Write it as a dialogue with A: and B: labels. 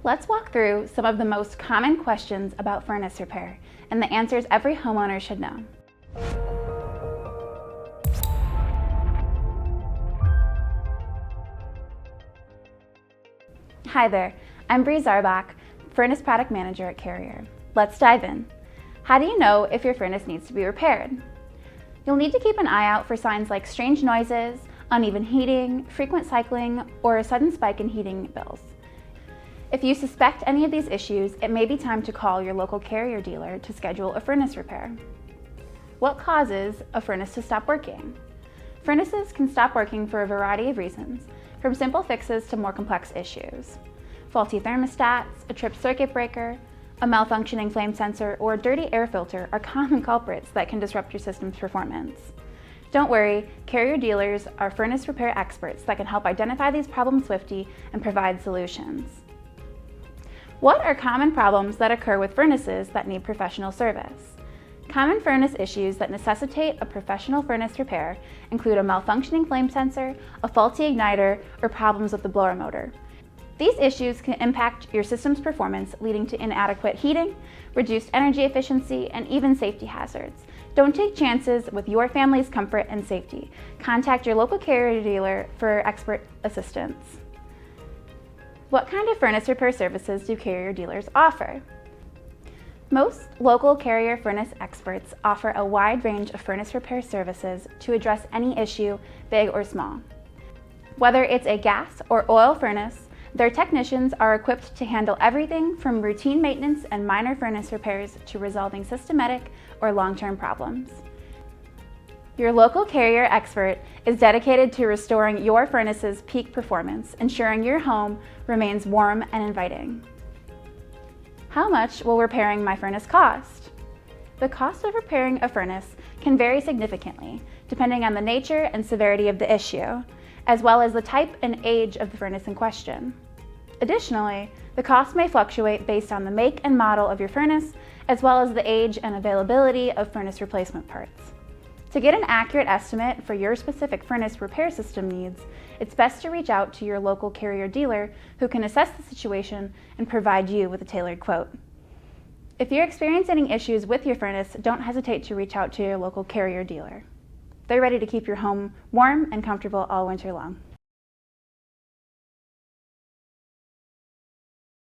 A: Let's walk through some of the most common questions about furnace repair and the answers every homeowner should know. Hi there, I'm Bree Zarbach, Furnace Product Manager at Carrier. Let's dive in. How do you know if your furnace needs to be repaired? You'll need to keep an eye out for signs like strange noises, uneven heating, frequent cycling, or a sudden spike in heating bills. If you suspect any of these issues, it may be time to call your local Carrier dealer to schedule a furnace repair. What causes a furnace to stop working? Furnaces can stop working for a variety of reasons, from simple fixes to more complex issues. Faulty thermostats, a tripped circuit breaker, a malfunctioning flame sensor, or a dirty air filter are common culprits that can disrupt your system's performance. Don't worry, Carrier dealers are furnace repair experts that can help identify these problems swiftly and provide solutions. What are common problems that occur with furnaces that need professional service? Common furnace issues that necessitate a professional furnace repair include a malfunctioning flame sensor, a faulty igniter, or problems with the blower motor. These issues can impact your system's performance, leading to inadequate heating, reduced energy efficiency, and even safety hazards. Don't take chances with your family's comfort and safety. Contact your local Carrier dealer for expert assistance. What kind of furnace repair services do Carrier dealers offer? Most local Carrier furnace experts offer a wide range of furnace repair services to address any issue, big or small. Whether it's a gas or oil furnace, their technicians are equipped to handle everything from routine maintenance and minor furnace repairs to resolving systematic or long-term problems. Your local Carrier expert is dedicated to restoring your furnace's peak performance, ensuring your home remains warm and inviting. How much will repairing my furnace cost? The cost of repairing a furnace can vary significantly, depending on the nature and severity of the issue, as well as the type and age of the furnace in question. Additionally, the cost may fluctuate based on the make and model of your furnace, as well as the age and availability of furnace replacement parts. To get an accurate estimate for your specific furnace repair system needs, it's best to reach out to your local Carrier dealer who can assess the situation and provide you with a tailored quote. If you're experiencing issues with your furnace, don't hesitate to reach out to your local Carrier dealer. They're ready to keep your home warm and comfortable all winter long.